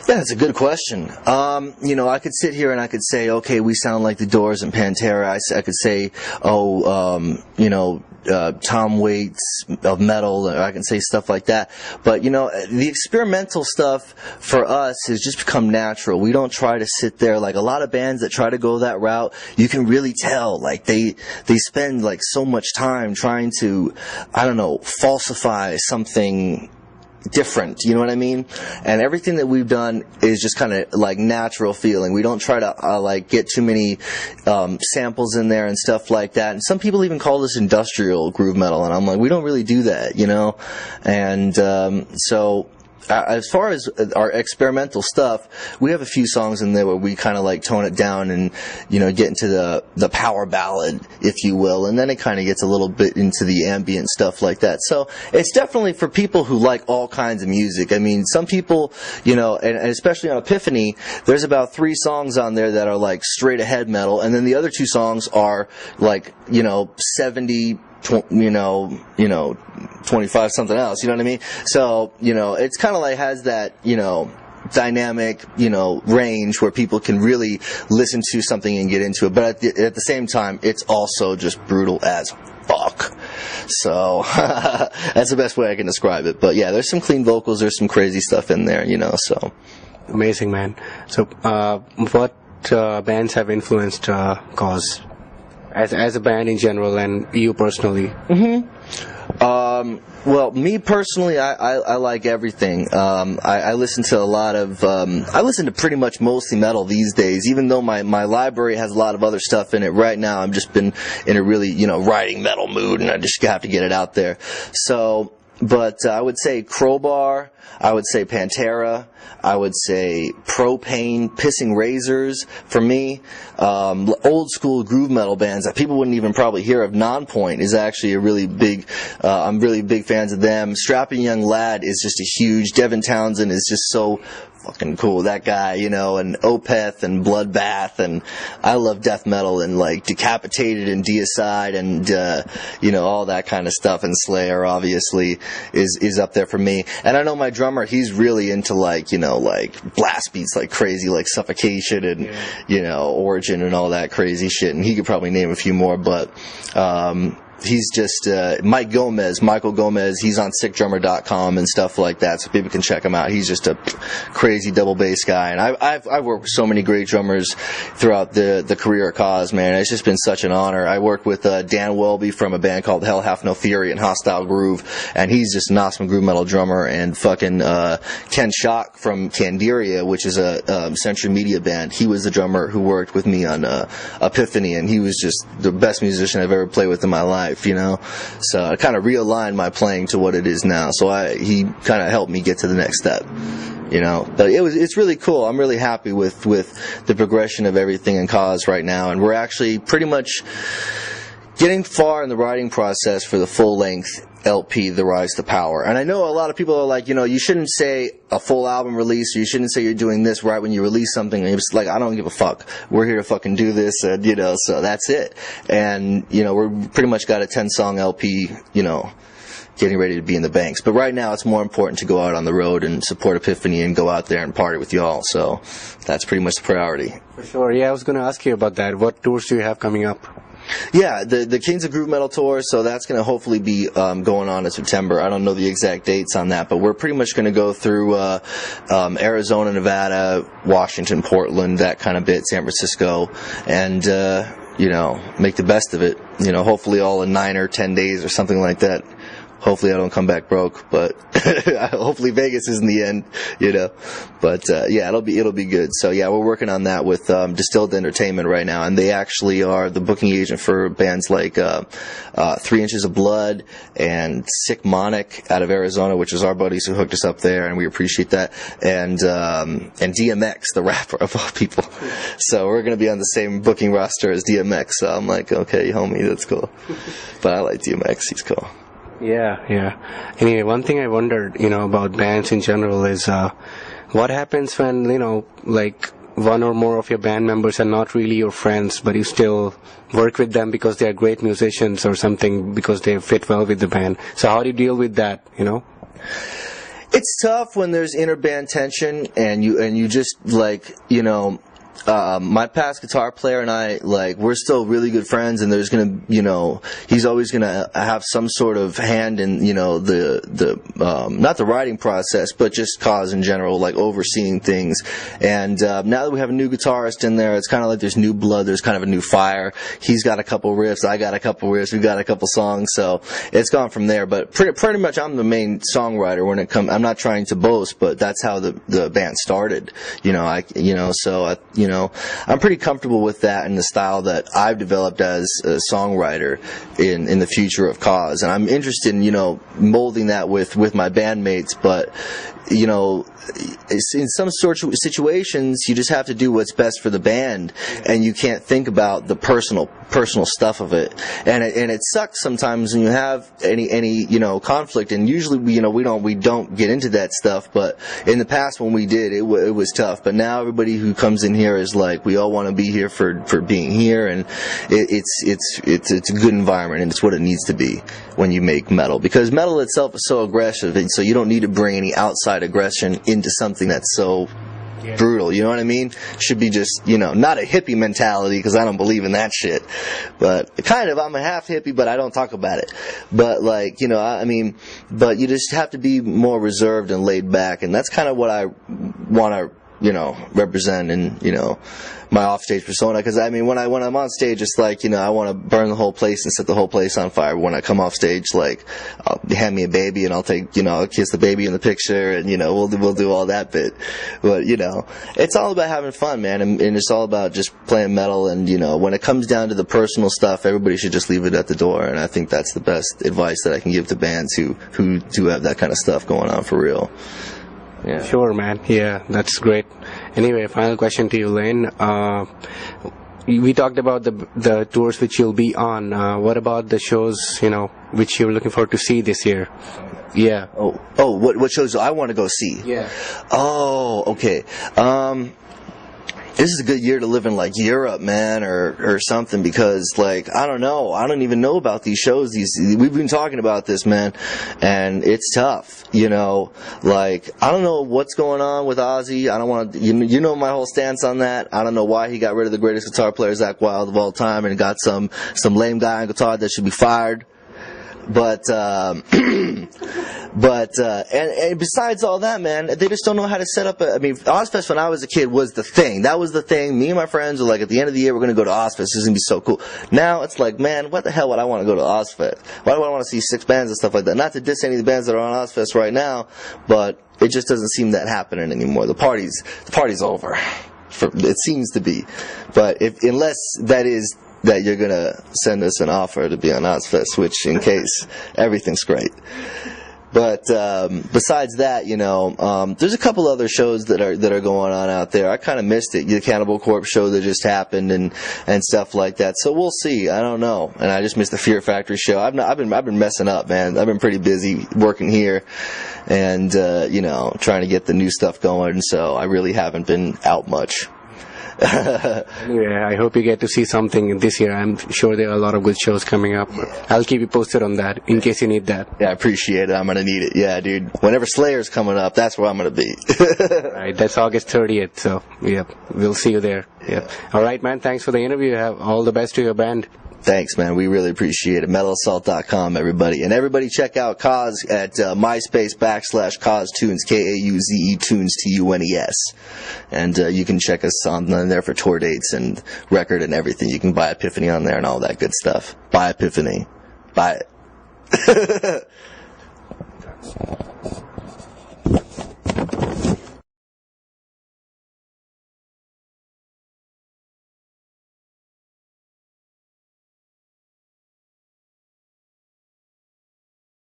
Yeah, that's a good question. I could sit here and I could say, okay, we sound like the Doors and Pantera. I could say, Tom Waits of metal, or I can say stuff like that. But, the experimental stuff for us has just become natural. We don't try to sit there like a lot of bands that try to go that route. You can really tell, like, they spend, like, so much time trying to, falsify something different, you know what I mean? And everything that we've done is just kind of like natural feeling. We don't try to get too many samples in there and stuff like that. And some people even call this industrial groove metal, and I'm like, we don't really do that, And so as far as our experimental stuff, we have a few songs in there where we kind of like tone it down and, get into the power ballad, if you will, and then it kind of gets a little bit into the ambient stuff like that. So it's definitely for people who like all kinds of music. I mean, some people, and especially on Epiphany, there's about 3 songs on there that are like straight ahead metal, and then the other 2 songs are like, 70, 25 something else, you know what I mean? So, it's kind of like has that, dynamic, range where people can really listen to something and get into it. But at the same time, it's also just brutal as fuck. So, that's the best way I can describe it. But yeah, there's some clean vocals, there's some crazy stuff in there, so. Amazing, man. So, what bands have influenced Kauze? As a band in general, and you personally? Well, me personally, I like everything. I listen to a lot of, I listen to pretty much mostly metal these days, even though my library has a lot of other stuff in it. Right now, I've just been in a really, writing metal mood, and I just have to get it out there. So, but I would say Crowbar, I would say Pantera, I would say Propane, Pissing Razors for me. Old school groove metal bands that people wouldn't even probably hear of. Nonpoint is actually a really big, I'm really big fans of them. Strapping Young Lad is just a huge. Devin Townsend is just so fucking cool, that guy, and Opeth and Bloodbath, and I love death metal, and like Decapitated and Deicide and all that kind of stuff, and Slayer obviously is up there for me. And I know my drummer, he's really into like blast beats like crazy, like Suffocation and Origin and all that crazy shit, and he could probably name a few more, but he's just Michael Gomez, he's on sickdrummer.com and stuff like that, so people can check him out. He's just a crazy double bass guy, and I've worked with so many great drummers throughout the career of Kauze, man. It's just been such an honor. I worked with Dan Welby from a band called Hell Hath No Fury and Hostile Groove, and he's just an awesome groove metal drummer. And fucking Ken Schock from Candiria, which is a Century Media band, he was the drummer who worked with me on Epiphany, and he was just the best musician I've ever played with in my life. So I kind of realigned my playing to what it is now. So he kind of helped me get to the next step, But it's really cool. I'm really happy with the progression of everything in Kauze right now, and we're actually pretty much getting far in the writing process for the full-length LP, The Rise to Power. And I know a lot of people are like, you shouldn't say a full album release, or you shouldn't say you're doing this right when you release something. And it's like, I don't give a fuck. We're here to fucking do this, and, so that's it. And, we're pretty much got a 10-song LP, getting ready to be in the banks. But right now, it's more important to go out on the road and support Epiphany and go out there and party with y'all. So that's pretty much the priority. For sure. Yeah, I was going to ask you about that. What tours do you have coming up? Yeah, the Kings of Groove Metal Tour, so that's going to hopefully be going on in September. I don't know the exact dates on that, but we're pretty much going to go through Arizona, Nevada, Washington, Portland, that kind of bit, San Francisco, and, make the best of it. Hopefully all in 9 or 10 days or something like that. Hopefully I don't come back broke, but hopefully Vegas isn't the end, But yeah, it'll be good. So yeah, we're working on that with Distilled Entertainment right now, and they actually are the booking agent for bands like 3 Inches of Blood and Sick Monic out of Arizona, which is our buddies who hooked us up there, and we appreciate that. And DMX, the rapper of all people. So we're gonna be on the same booking roster as DMX. So I'm like, okay, homie, that's cool. But I like DMX, he's cool. Yeah. Anyway, one thing I wondered, about bands in general is, what happens when, like one or more of your band members are not really your friends, but you still work with them because they are great musicians or something, because they fit well with the band. So how do you deal with that, It's tough when there's inter band tension and you just like, you know, my past guitar player and I, like, we're still really good friends, and there's gonna, you know, he's always gonna have some sort of hand in, you know, the not the writing process, but just Kauze in general, like overseeing things. And now that we have a new guitarist in there, it's kind of like there's new blood, there's kind of a new fire. He's got a couple riffs, I got a couple riffs, we got a couple songs, so it's gone from there. But pretty much I'm the main songwriter when it comes. I'm not trying to boast, but that's how the band started. You know, I'm pretty comfortable with that and the style that I've developed as a songwriter in the future of Kauze. And I'm interested in, you know, molding that with my bandmates, but, you know, in some sort of situations, you just have to do what's best for the band, and you can't think about the personal stuff of it. And it sucks sometimes when you have any you know, conflict. And usually we don't get into that stuff. But in the past when we did, it was tough. But now everybody who comes in here is like, we all want to be here for being here, and it's a good environment, and it's what it needs to be when you make metal, because metal itself is so aggressive, and so you don't need to bring any outside aggression into something that's so brutal, you know what I mean? Should be just, you know, not a hippie mentality, because I don't believe in that shit, but kind of, I'm a half hippie, but I don't talk about it. But like, you know, I mean, but you just have to be more reserved and laid back, and that's kind of what I want to, you know, represent in, you know, my offstage persona. Because I mean, when I'm on stage, it's like, you know, I want to burn the whole place and set the whole place on fire. When I come off stage, like, I'll hand me a baby and I'll take, you know, I'll kiss the baby in the picture, and, you know, we'll do all that bit. But, you know, it's all about having fun, man, and it's all about just playing metal. And, you know, when it comes down to the personal stuff, everybody should just leave it at the door. And I think that's the best advice that I can give to bands who do have that kind of stuff going on for real. Yeah. Sure, man. Yeah, that's great. Anyway, final question to you, Lane. We talked about the tours which you'll be on. What about the shows, you know, which you're looking forward to see this year? Yeah. Oh, what shows do I want to go see? Yeah. Oh, okay. This is a good year to live in, like, Europe, man, or something, because, like, I don't know. I don't even know about these shows. We've been talking about this, man, and it's tough, you know. Like, I don't know what's going on with Ozzy. I don't want to, you know my whole stance on that. I don't know why he got rid of the greatest guitar player, Zakk Wylde, of all time, and got some lame guy on guitar that should be fired. But and besides all that, man, they just don't know how to set up I mean, Ozfest when I was a kid was the thing. That was the thing. Me and my friends were like, at the end of the year, we're going to go to Ozfest. This is going to be so cool. Now it's like, man, what the hell would I want to go to Ozfest? Why do I want to see 6 bands and stuff like that? Not to diss any of the bands that are on Ozfest right now, but it just doesn't seem that happening anymore. The party's over. It seems to be. But unless that you're going to send us an offer to be on Ozfest, which, in case, everything's great. But besides that, you know, there's a couple other shows that are going on out there. I kind of missed it. The Cannibal Corpse show that just happened and stuff like that. So we'll see. I don't know. And I just missed the Fear Factory show. I've been messing up, man. I've been pretty busy working here and you know, trying to get the new stuff going. So I really haven't been out much. Anyway, I hope you get to see something this year. I'm sure there are a lot of good shows coming up. I'll keep you posted on that in case you need that. Yeah, I appreciate it. I'm going to need it. Yeah, dude. Whenever Slayer's coming up, that's where I'm going to be. Right, that's August 30th. So, yeah, we'll see you there. Yeah. All right, man. Thanks for the interview. Have all the best to your band. Thanks, man. We really appreciate it. MetalAssault.com, everybody. And everybody check out Kauze at MySpace /KauzeTunes, Kauze Tunes TUNES. And you can check us on there for tour dates and record and everything. You can buy Epiphany on there and all that good stuff. Buy Epiphany. Buy it.